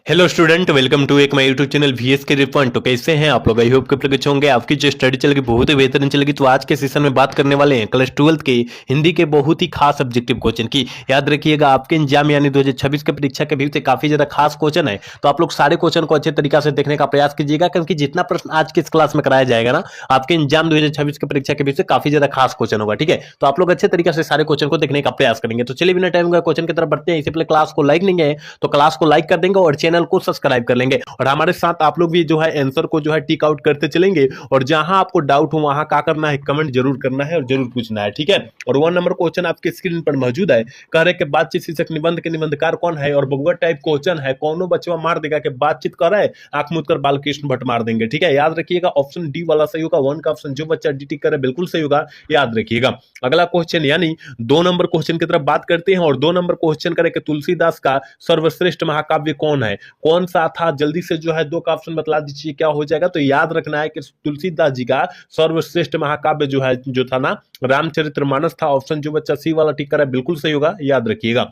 Hello student, welcome to एक my YouTube channel VS के refund. तो कैसे हैं आप लोग? आई होप कि अच्छे होंगे। आपकी जो स्टडी चलेगी बहुत ही बेहतरीन चलेगी। तो आज के सेशन में बात करने वाले हैं क्लास 12th के हिंदी के बहुत ही खास ऑब्जेक्टिव क्वेश्चन की। याद रखिएगा, आपके एग्जाम यानी 2026 के परीक्षा के व्यू से काफी ज्यादा खास क्वेश्चन है। तो आप लोग सारे क्वेश्चन को अच्छे तरीके से देखने का प्रयास कीजिएगा, क्योंकि जितना प्रश्न आज की इस क्लास में कराया जाएगा ना, आपके एग्जाम 2026 के परीक्षा के व्यू से काफी ज्यादा खास क्वेश्चन होगा। ठीक है, तो आप लोग अच्छे तरीके से सारे क्वेश्चन को देखने का प्रयास करेंगे। तो चलिए बिना टाइम क्वेश्चन की तरफ बढ़ते हैं। इससे पहले क्लास को लाइक नहीं है तो क्लास को लाइक कर देंगे और चैनल को सब्सक्राइब कर लेंगे। और हमारे साथ आप लोग भी जो है आंसर को जो है टिक आउट करते चलेंगे। और जहां आपको डाउट हो वहां क्या करना है, कमेंट जरूर करना है और जरूर पूछना है। ठीक है, और 1 नंबर क्वेश्चन आपके स्क्रीन पर मौजूद है। कह रहे कि बातचीत शीर्षक निबंध के निबंधकार कौन है, और बबुआ टाइप क्वेश्चन है। कौनो बचवा मार देगा कि बातचीत कर रहा है, आंख मूंद कर बालकृष्ण भट्ट मार देंगे। ठीक है, याद रखिएगा ऑप्शन डी वाला सही होगा। 1 का ऑप्शन जो बच्चा डी टिक करे बिल्कुल सही होगा, याद रखिएगा। अगला क्वेश्चन यानी 2 नंबर क्वेश्चन की तरफ बात करते हैं। और 2 नंबर क्वेश्चन करें कि तुलसीदास का सर्वश्रेष्ठ महाकाव्य कौन है, कौन सा था? जल्दी से जो है 2 का ऑप्शन बतला दीजिए क्या हो जाएगा। तो याद रखना है कि तुलसीदास जी का सर्वश्रेष्ठ महाकाव्य जो था ना, रामचरितमानस था। ऑप्शन जो बच्चा सी वाला टिक करा बिल्कुल सही होगा, याद रखिएगा।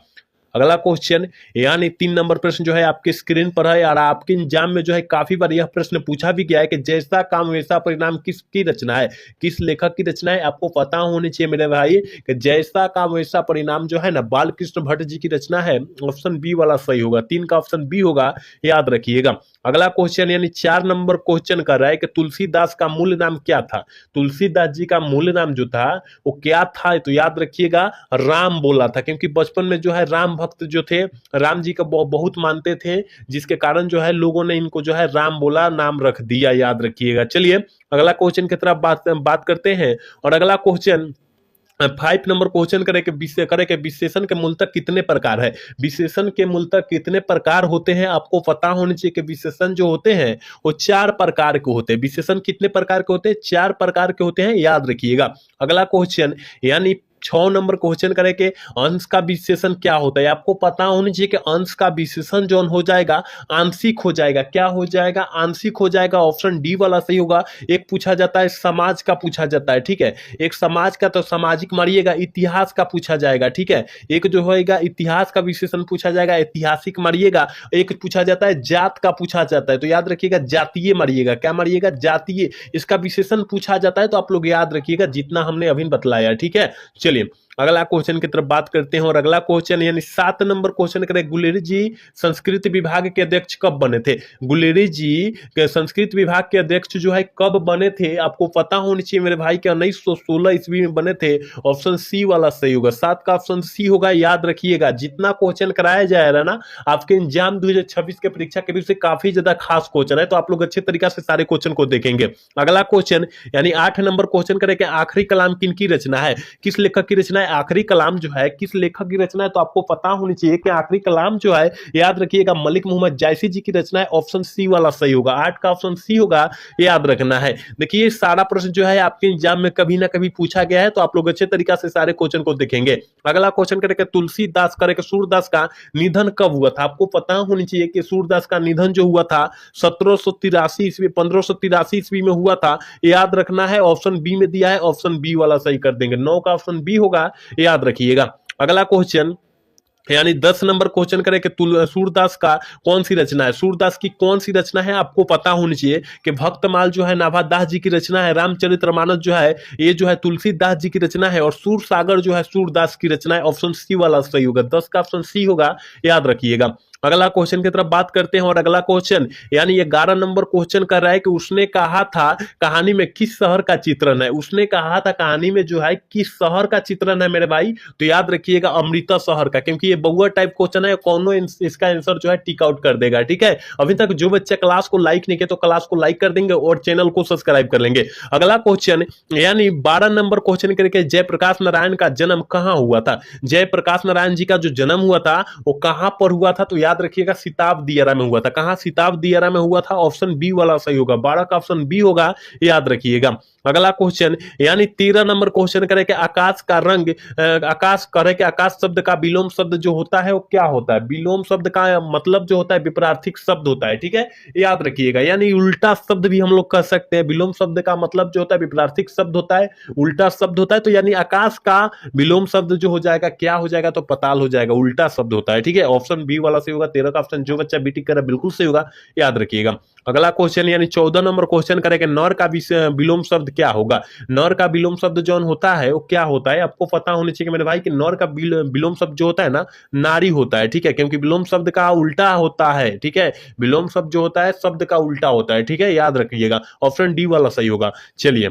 अगला क्वेश्चन यानी 3 नंबर प्रश्न जो है आपके स्क्रीन पर है। और आपके एग्जाम में जो है काफी बार यह प्रश्न पूछा भी गया है कि जैसा काम वैसा परिणाम किसकी रचना है, किस लेखक की रचना है? आपको पता होनी चाहिए मेरे भाई कि जैसा काम वैसा परिणाम जो है ना, बालकृष्ण भट्ट जी की रचना है। ऑप्शन बी वाला सही होगा, 3 का ऑप्शन बी होगा, याद रखिएगा। अगला क्वेश्चन यानी 4 नंबर क्वेश्चन कर रहा है कि तुलसीदास का मूल नाम क्या था। तुलसीदास जी का मूल नाम जो था वो क्या था? तो याद रखिएगा राम बोला था, क्योंकि बचपन में जो है राम भक्त जो थे, राम जी का बहुत मानते थे, जिसके कारण जो है लोगों ने इनको जो है राम बोला, नाम रख दिया, याद रखिएगा। चलिए अगला क्वेश्चन की तरफ बात करते हैं। और अगला क्वेश्चन 5 नंबर क्वेश्चन करे कि विशेषण के मूलतः कितने प्रकार है। विशेषण के मूलतः कितने प्रकार होते हैं आपको पता होना चाहिए कि विशेषण जो होते हैं वो 4 प्रकार के होते हैं। विशेषण कितने प्रकार के होते हैं? 4 प्रकार के होते हैं, याद रखिएगा। अगला क्वेश्चन यानी 6 नंबर क्वेश्चन करें कि अंश का विशेषण क्या होता है। आपको पता होना चाहिए कि अंश का विशेषण जो हो जाएगा आंशिक हो जाएगा। क्या हो जाएगा? आंशिक हो जाएगा। ऑप्शन डी वाला सही होगा। एक पूछा जाता है समाज का पूछा जाता है, ठीक है, एक समाज का तो सामाजिक मारिएगा, इतिहास का पूछा जाएगा। ठीक है, एक जो होएगा इतिहास का विशेषण पूछा जाएगा, ऐतिहासिक मारिएगा। एक पूछा जाता है जात का पूछा जाता है, तो याद रखिएगा जातीय मारिएगा। क्या मारिएगा? जातीय। इसका विशेषण पूछा जाता है, तो आप लोग याद रखिएगा जितना हमने अभी बतलाया। ठीक है, चलिए अगला क्वेश्चन की तरफ बात करते हैं। और अगला क्वेश्चन यानी 7 नंबर क्वेश्चन करें, गुलेरी जी संस्कृत विभाग के अध्यक्ष कब बने थे? गुलेरी जी के संस्कृत विभाग के अध्यक्ष जो है कब बने थे? आपको पता होना चाहिए मेरे भाई के 1916 ईस्वी में बने थे। ऑप्शन सी वाला सही होगा, 7 का ऑप्शन सी होगा, याद रखिएगा। जितना क्वेश्चन कराया जाए रहा ना आपके एग्जाम 2026 के परीक्षा के से काफी ज्यादा खास क्वेश्चन है, तो आप लोग अच्छे तरीके से सारे क्वेश्चन को देखेंगे। अगला क्वेश्चन यानी 8 नंबर क्वेश्चन करें कि आखिरी कलाम किनकी रचना है, किस लेखक की रचना है? आखिरी कलाम जो है किस लेखक की रचना है? तो आपको पता होनी चाहिए कि आखिरी कलाम जो है, याद रखिएगा, मलिक मोहम्मद जायसी जी की रचना है। ऑप्शन सी वाला सही होगा, 8 का ऑप्शन सी होगा, याद रखना है। देखिए सारा प्रश्न जो है आपके एग्जाम में कभी ना कभी पूछा गया है, तो आप लोग अच्छे तरीके से सारे क्वेश्चन को देखेंगे। अगला क्वेश्चन करें तुलसीदास सूरदास का निधन कब हुआ था? आपको पता होनी चाहिए कि सूरदास का निधन जो हुआ था 1783 ईस्वी 1583 ईस्वी में हुआ था, याद रखना है। ऑप्शन बी में दिया है, ऑप्शन बी वाला सही कर देंगे, 9 का ऑप्शन बी होगा, याद रखिएगा। अगला क्वेश्चन यानी 10 नंबर क्वेश्चन करें कि सूरदास का कौन सी रचना है। सूरदास की कौन सी रचना है? आपको पता होनी चाहिए कि भक्तमाल जो है नाभादास जी की रचना है, रामचरितमानस जो है ये जो है तुलसीदास जी की रचना है, और सूर सागर जो है सूरदास की रचना है। ऑप्शन सी वाला सही होगा, 10 का ऑप्शन सी होगा, याद रखिएगा। अगला क्वेश्चन की तरफ बात करते हैं। और अगला क्वेश्चन यानी 11 नंबर क्वेश्चन कर रहा है कि उसने कहा था कहानी में किस शहर का चित्रण है। उसने कहा था कहानी में जो है किस शहर का चित्रण है मेरे भाई? तो याद रखिएगा अमृता शहर का, क्योंकि ये बहुआ टाइप क्वेश्चन है, कौन इसका आंसर जो है टिक आउट कर देगा। ठीक है, अभी तक जो बच्चे क्लास को लाइक नहीं किए तो क्लास को लाइक कर देंगे और चैनल को सब्सक्राइब कर लेंगे। अगला क्वेश्चन यानी 12 नंबर क्वेश्चन करके जयप्रकाश नारायण का जन्म कहां हुआ था? जयप्रकाश नारायण जी का जो जन्म हुआ था वो कहां पर हुआ था? तो याद रखिएगा सिताब दियारा में हुआ था। कहां? सिताब दियारा में हुआ था। ऑप्शन बी वाला सही होगा, 12 का ऑप्शन बी होगा, याद रखिएगा। अगला क्वेश्चन यानी 13 नंबर क्वेश्चन करें कि आकाश का रंग, आकाश करे कि आकाश शब्द का विलोम शब्द जो होता है वो क्या होता है? विलोम शब्द का मतलब जो होता है विपरीत शब्द होता है। ठीक है, याद रखिएगा, यानी उल्टा शब्द भी हम लोग कह सकते हैं। विलोम शब्द का मतलब जो होता है विपरीत शब्द होता है, उल्टा शब्द होता है। तो यानी आकाश का विलोम शब्द जो हो जाएगा क्या हो जाएगा? तो पताल हो जाएगा, उल्टा शब्द होता है। ठीक है, ऑप्शन बी वाला से होगा। 13 का ऑप्शन जो बच्चा बीटी कर रहा है बिल्कुल सही होगा, याद रखिएगा। अगला क्वेश्चन यानी 14 नंबर क्वेश्चन करेंगे, नर का विलोम शब्द क्या होगा। नर का विलोम शब्द जो होता है वो क्या होता है, आपको पता होना चाहिए मेरे भाई कि नर का विलोम शब्द जो होता है ना, नारी होता है, ठीक है, क्योंकि विलोम शब्द का उल्टा होता है, ठीक है, विलोम शब्द जो होता है शब्द का उल्टा होता है, ठीक है, याद रखिएगा। ऑप्शन डी वाला सही होगा। चलिए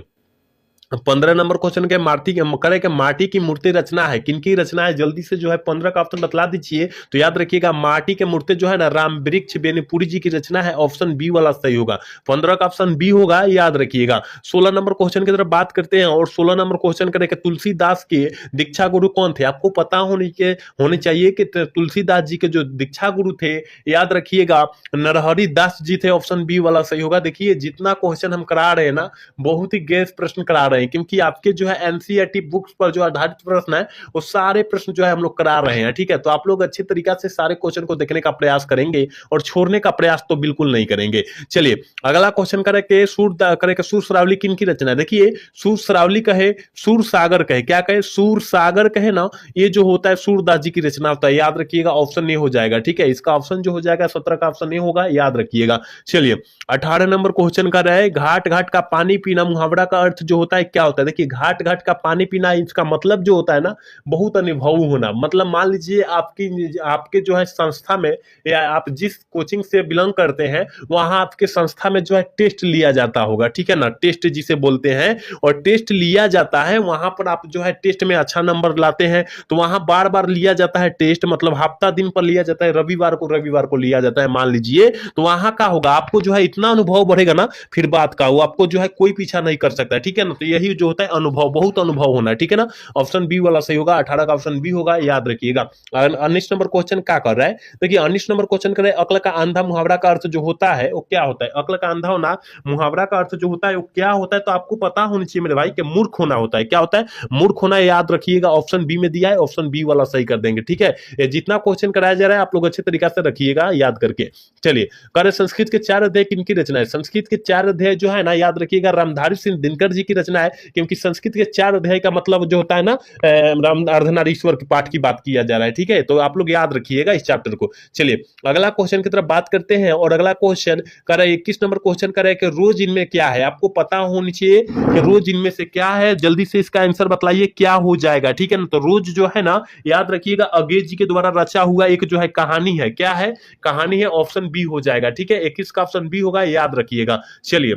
15 नंबर क्वेश्चन के माटी की मूर्ति रचना है, किनकी रचना है, जल्दी से जो है 15 का ऑप्शन बतला दीजिए। तो याद रखिएगा माटी के मूर्ति जो है ना राम वृक्ष बेनीपुरी जी की रचना है, ऑप्शन बी वाला सही होगा। 15 का ऑप्शन बी होगा, याद रखिएगा। 16 नंबर क्वेश्चन की तरफ बात करते हैं और 16 नंबर क्वेश्चन करेंगे तुलसीदास के दीक्षा गुरु कौन थे। आपको पता होने चाहिए कि तुलसीदास जी के जो दीक्षा गुरु थे, याद रखिएगा, नरहरि दास जी थे, ऑप्शन बी वाला सही होगा। देखिए जितना क्वेश्चन हम करा रहे हैं ना, बहुत ही गैस प्रश्न करा रहे हैं, क्योंकि आपके जो है एनसीईआरटी बुक्स पर जो आधारित प्रश्न है वो सारे प्रश्न जो है हम लोग करा रहे हैं, ठीक है। तो आप लोग अच्छे तरीका से सारे क्वेश्चन को देखने का प्रयास करेंगे और छोड़ने का प्रयास तो बिल्कुल नहीं करेंगे। चलिए अगला क्वेश्चन करेंगे सूर श्रावली किन की रचना है। देखिए सूर श्रावली कहे, सूर सागर कहे, क्या कहे, सूर सागर कहे ना, ये जो होता है सूरदास जी की रचना होता है, याद रखिएगा। ऑप्शन ए हो जाएगा, ठीक है, इसका ऑप्शन जो हो जाएगा 17 का ऑप्शन ए होगा, याद रखिएगा। चलिए 18 नंबर क्वेश्चन कर रहे हैं घाट घाट का पानी पीना मुहावरा का अर्थ जो होता है क्या होता है। देखिए घाट घाट का पानी पीना, इसका मतलब जो होता है ना, बहुत अनुभव होना। मतलब मान लीजिए आपके जो है संस्था में या आप जिस कोचिंग से बिलोंग करते हैं वहां आपके संस्था में जो है टेस्ट लिया जाता होगा, ठीक है ना, टेस्ट जिसे बोलते हैं, और टेस्ट लिया जाता है वहां पर आप जो है टेस्ट में अच्छा नंबर लाते हैं तो वहां बार बार लिया जाता है टेस्ट, मतलब हफ्ता दिन पर लिया जाता है, रविवार को लिया जाता है मान लीजिए। तो वहां का होगा आपको जो है इतना अनुभव बढ़ेगा ना, फिर बात का वो आपको जो है कोई पीछा नहीं कर सकता, ठीक है ना। तो यही जो होता है अनुभव, बहुत अनुभव होना है, ठीक है ना। ऑप्शन बी वाला सही होगा, 18 का ऑप्शन बी होगा, याद रखिएगा। 19 नंबर क्वेश्चन क्या कर रहा है, देखिए 19 नंबर क्वेश्चन कर रहे हैं अक्ल का अंधा मुहावरा का अर्थ जो होता है वो क्या होता है। अक्ल का अंधा होना मुहावरा का अर्थ जो होता है वो क्या होता है, तो आपको पता होनी चाहिए मेरे भाई कि मूर्ख होना होता है। क्या होता है, मूर्ख होना, याद रखिएगा। ऑप्शन बी में दिया है, ऑप्शन बी वाला सही कर देंगे, ठीक है। ये जितना क्वेश्चन कराया जा रहा है आप लोग अच्छे तरीके से रखिएगा याद करके। चलिए कर संस्कृत के 4 अध्याय किनकी रचना है। संस्कृत के 4 अध्याय जो है ना, याद रखिएगा, रामधारी सिंह दिनकर जी की रचना है, क्योंकि संस्कृत के 4 अध्याय का मतलब जो होता है ना, राम अर्धनारीश्वर के पाठ की बात किया जा रहा है, ठीक है। तो आप लोग याद रखिएगा इस चैप्टर को। चलिए अगला क्वेश्चन की तरफ बात करते हैं और अगला क्वेश्चन कर 21 नंबर क्वेश्चन कर कि रोज इनमें क्या है। आपको पता होनी चाहिए कि रोज इनमें से क्या है, जल्दी से इसका आंसर बताइए क्या हो जाएगा, ठीक है ना। तो रोज जो है ना, याद रखिएगा, अगेज जी के द्वारा रचा हुआ एक जो है कहानी है। क्या है, कहानी है, ऑप्शन बी हो जाएगा, ठीक है। 21 का ऑप्शन बी होगा, याद रखिएगा। चलिए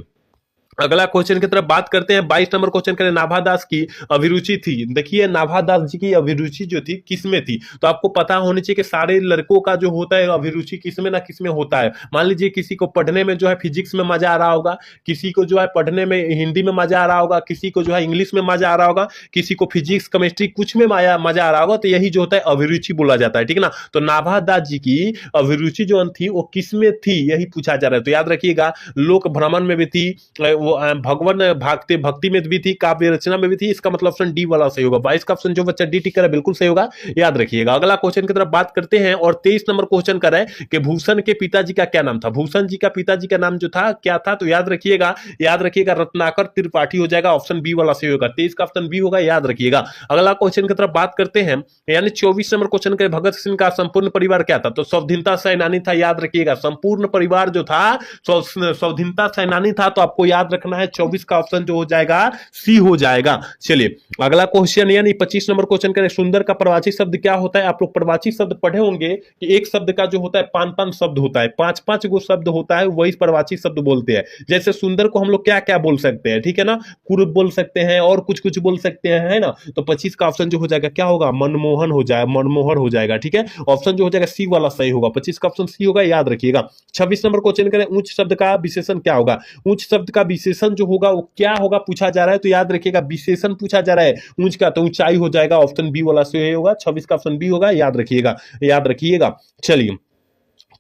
अगला क्वेश्चन की तरफ बात करते हैं। 22 नंबर क्वेश्चन करें नाभादास की अभिरुचि थी। देखिए नाभादास जी की अभिरुचि जो थी किसमें थी, तो आपको पता होनी चाहिए कि सारे लड़कों का जो होता है अभिरुचि किसमें ना किसमें होता है। मान लीजिए किसी को पढ़ने में जो है फिजिक्स में मजा आ रहा होगा, किसी को जो है पढ़ने में हिंदी में मजा आ रहा होगा, किसी को जो है इंग्लिश में मजा आ रहा होगा, किसी को फिजिक्स केमिस्ट्री कुछ में मजा आ रहा होगा। तो यही जो होता है अभिरुचि बोला जाता है, ठीक है ना। तो नाभादास जी की अभिरुचि जो थी वो किसमें थी, यही पूछा जा रहा है। तो याद रखिएगा लोक भ्रमण में भी थी, भगवान भक्ति में भी थी, काव्य रचना में भी थी। इसका मतलब ऑप्शन डी वाला सही होगा। 22 का ऑप्शन जो बच्चा डी टिक करे बिल्कुल सही होगा, याद रखिएगा। अगला क्वेश्चन की तरफ बात करते हैं और 23 नंबर क्वेश्चन कर रहे हैं कि भूषण के पिताजी का क्या नाम था। भूषण जी का पिताजी का नाम जो था क्या था, तो याद रखिएगा रत्नाकर त्रिपाठी हो जाएगा, ऑप्शन बी वाला सही होगा। 23 का ऑप्शन बी होगा, याद रखिएगा। अगला क्वेश्चन की तरफ बात करते हैं यानी 24 नंबर क्वेश्चन के भगत सिंह का संपूर्ण परिवार क्या था, तो स्वाधीनता सेनानी था, याद रखिएगा। संपूर्ण परिवार जो था स्वाधीनता सेनानी था, तो आपको याद रखना है 24 का ऑप्शन जो हो जाएगा सी हो जाएगा। चलिए अगला क्वेश्चन यानी 25 नंबर क्वेश्चन करें सुंदर का प्रवाची शब्द क्या होता है। आप लोग प्रवाची शब्द पढ़े होंगे कि एक शब्द का जो होता है 5-5 शब्द होता है, 5-5 गो शब्द होता है, वही प्रवाची शब्द बोलते हैं। जैसे सुंदर को हम लोग क्या क्या बोल सकते हैं, ठीक है ना, कुरूप बोल सकते हैं और कुछ कुछ बोल सकते हैं, है ना। तो 25 का ऑप्शन जो हो जाएगा क्या होगा, मनमोहन हो जाएगा, मनमोहर हो जाएगा, ठीक है। ऑप्शन जो हो जाएगा सी वाला सही होगा, 25 का ऑप्शन सी होगा, याद रखिएगा। 26 नंबर क्वेश्चन करें ऊंच शब्द का विशेषण क्या होगा। ऊंच शब्द का विशेषण जो होगा वो क्या होगा पूछा जा रहा है, तो याद रखिएगा विशेषण पूछा जा रहा है ऊंच का, तो ऊंचाई हो जाएगा, ऑप्शन बी वाला सही होगा। 26 का ऑप्शन बी होगा, याद रखिएगा। चलिए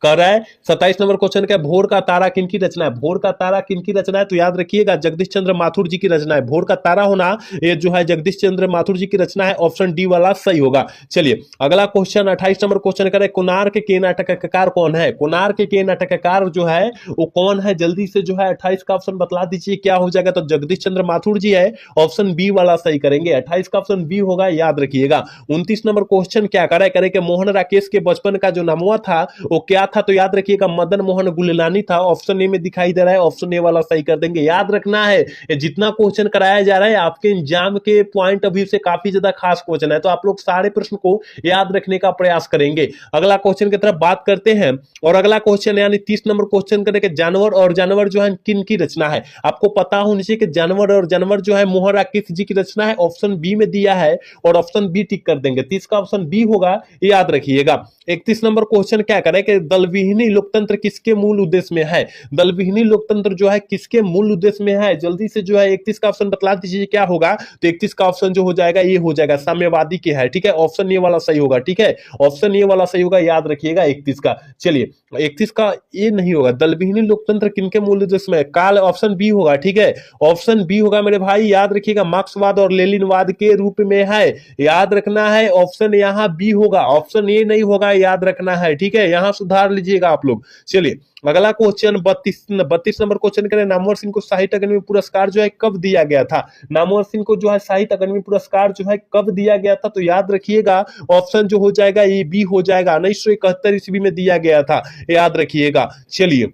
कह रहा है 27 नंबर क्वेश्चन क्या है, भोर का तारा किनकी रचना है? भोर का तारा किनकी रचना है? तो याद रखिएगा जगदीश चंद्र माथुर जी की रचना है। भोर का तारा होना ये जो है जगदीश चंद्र माथुर जी की रचना है। ऑप्शन डी वाला सही होगा। चलिए अगला क्वेश्चन 28 नंबर क्वेश्चन करें, कोणार्क के नाटककार कौन है? कोणार्क के नाटककार जो है वो कौन है? जल्दी से जो है 28 का ऑप्शन बतला दीजिए क्या हो जाएगा? तो जगदीश चंद्र माथुर जी है। ऑप्शन बी वाला सही करेंगे। 28 का ऑप्शन बी होगा, याद रखिएगा। 29 नंबर क्वेश्चन क्या करे कि मोहन राकेश के बचपन का जो नामुआ था वो क्या था? तो याद रखिएगा मदन मोहन गुलेलानी था। ऑप्शन ए में दिखाई दे रहा है। ऑप्शन ए वाला सही कर देंगे। याद रखना है जितना क्वेश्चन कराया जा रहा है आपके एग्जाम के पॉइंट ऑफ व्यू से काफी ज्यादा खास क्वेश्चन है, तो आप लोग सारे प्रश्न को याद रखने का प्रयास करेंगे। अगला क्वेश्चन की तरफ बात करते हैं और अगला क्वेश्चन यानी 30 नंबर क्वेश्चन करेंगे, जानवर और जानवर जो है किन की रचना है? आपको पता होना चाहिए कि जानवर और जानवर जो है मोहन राकेश जी की रचना है। ऑप्शन बी में दिया है और ऑप्शन बी टिक कर देंगे। 30 का ऑप्शन बी होगा, याद रखिएगा। 31 नंबर क्वेश्चन क्या करे कि दलविहीनी लोकतंत्र किसके मूल उद्देश्य में है? दलविहीनी लोकतंत्र जो है किसके मूल उद्देश्य में है? जल्दी से जो है 31 का ऑप्शन बतला दीजिए क्या होगा? तो 31 का ऑप्शन जो हो जाएगा ये हो जाएगा साम्यवादी के है। ठीक है, ऑप्शन ए वाला सही होगा। ठीक है, ऑप्शन ए वाला सही होगा, याद रखिएगा 31 का। चलिए 31 का ये नहीं होगा, दलविहीनी लोकतंत्र किनके मूल उद्देश्य में? काल ऑप्शन बी होगा। ठीक है, ऑप्शन बी होगा मेरे भाई, याद रखिएगा मार्क्सवाद और लेनिनवाद के रूप में है, याद रखना है। ऑप्शन यहाँ बी होगा, ऑप्शन ए नहीं होगा, याद रखना है। ठीक है, यहां सुधार लीजिएगा आप लोग। चलिए अगला क्वेश्चन 32 नंबर क्वेश्चन करें, नामवर सिंह को साहित्य अकादमी पुरस्कार जो है कब दिया गया था? नामवर सिंह को जो है साहित्य अकादमी पुरस्कार जो है कब दिया गया था? तो याद रखिएगा ऑप्शन जो हो जाएगा ये बी हो जाएगा। 1971 ईस्वी में दिया गया था, याद रखिएगा। चलिए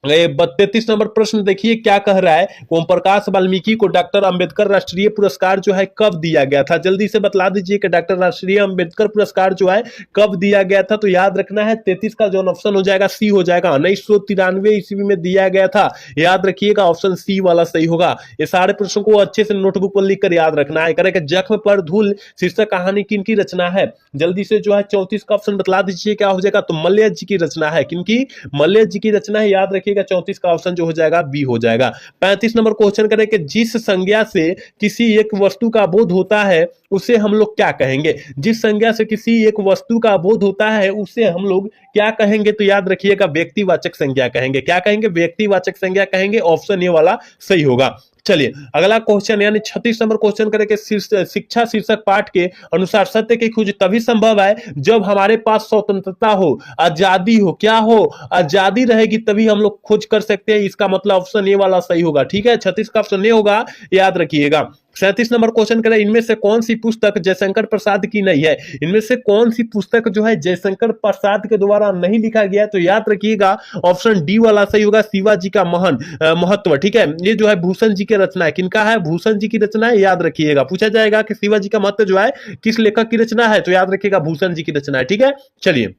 33 नंबर प्रश्न देखिए क्या कह रहा है, ओम प्रकाश वाल्मीकि को डॉक्टर अंबेडकर राष्ट्रीय पुरस्कार जो है कब दिया गया था? जल्दी से बतला दीजिए कि डॉक्टर राष्ट्रीय अंबेडकर पुरस्कार जो है कब दिया गया था? तो याद रखना है 33 का जो ऑप्शन हो जाएगा सी हो जाएगा। 1993 ईस्वी में दिया गया था, याद रखिएगा। ऑप्शन सी वाला सही होगा। ये सारे प्रश्नों को अच्छे से नोटबुक पर लिखकर याद रखना है। करें जख्म पर धूल शीर्षक कहानी किनकी रचना है? जल्दी से जो है 34 का ऑप्शन बतला दीजिए क्या हो जाएगा? तो मल्य जी की रचना है। किनकी? मल्य जी की रचना है, याद रखिएगा। 34 का ऑप्शन जो हो जाएगा बी हो जाएगा। 35 नंबर क्वेश्चन करें कि जिस संज्ञा से किसी एक वस्तु का बोध होता है उसे हम लोग क्या कहेंगे? जिस संज्ञा से किसी एक वस्तु का बोध होता है उसे हम लोग क्या कहेंगे? तो याद रखिएगा व्यक्तिवाचक संज्ञा कहेंगे। क्या कहेंगे? व्यक्तिवाचक संज्ञा कहेंगे। ऑप्शन ए वाला सही होगा। चलिए अगला क्वेश्चन यानी 36 नंबर क्वेश्चन करेंगे, शिक्षा शीर्षक पाठ के अनुसार सत्य की खोज तभी संभव है जब हमारे पास स्वतंत्रता हो, आजादी हो। क्या हो? आजादी रहेगी तभी हम लोग खोज कर सकते हैं। इसका मतलब ऑप्शन ए वाला सही होगा। ठीक है, 36 का ऑप्शन ए होगा, याद रखिएगा। 37 नंबर क्वेश्चन करें, इनमें से कौन सी पुस्तक जयशंकर प्रसाद की नहीं है? इनमें से कौन सी पुस्तक जो है जयशंकर प्रसाद के द्वारा नहीं लिखा गया? तो याद रखिएगा ऑप्शन डी वाला सही होगा, शिवाजी का महान महत्व। ठीक है, ये जो है भूषण जी की रचना है। किनका है? भूषण जी की रचना है, याद रखिएगा। पूछा जाएगा कि शिवाजी का महत्व जो है किस लेखक की रचना है? तो याद रखिएगा भूषण जी की रचना है। ठीक है, चलिए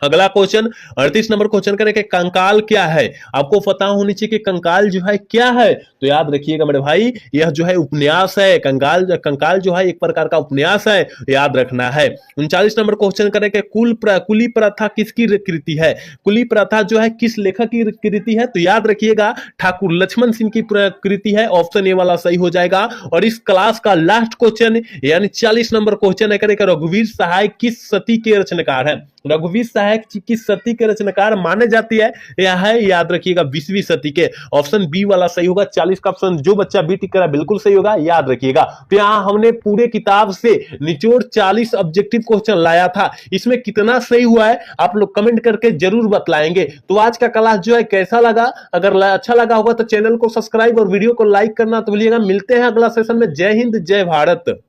अगला क्वेश्चन 38 नंबर क्वेश्चन करें कि कंकाल क्या है? आपको पता होनी चाहिए कि कंकाल जो है क्या है? तो याद रखिएगा मेरे भाई, यह जो है उपन्यास है। कंकाल जो है एक प्रकार का उपन्यास है, याद रखना है। 39 नंबर क्वेश्चन करें कि कुली प्रथा किसकी कृति है? कुली प्रथा जो है किस लेखक की कृति है? तो याद रखिएगा ठाकुर लक्ष्मण सिंह की कृति है। ऑप्शन ए वाला सही हो जाएगा। और इस क्लास का लास्ट क्वेश्चन यानी 40 नंबर क्वेश्चन है, करें रघुवीर सहाय किस सती के रचनाकार है? रघुवीर सहाय किस सती के रचनाकार माने जाती है? यह है, याद रखिएगा 20वीं सदी के। ऑप्शन बी वाला सही होगा। 40 का ऑप्शन जो बच्चा बी टिक करा बिल्कुल सही होगा, याद रखिएगा। तो यहां हमने पूरे किताब से निचोड़ 40 ऑब्जेक्टिव क्वेश्चन लाया था। इसमें कितना सही हुआ है आप लोग कमेंट करके जरूर बतलाएंगे। तो आज का क्लास जो है कैसा लगा? अगर अच्छा लगा होगा तो चैनल को सब्सक्राइब और वीडियो को लाइक करना तो भूलिएगा। मिलते हैं अगला सेशन में। जय हिंद, जय भारत।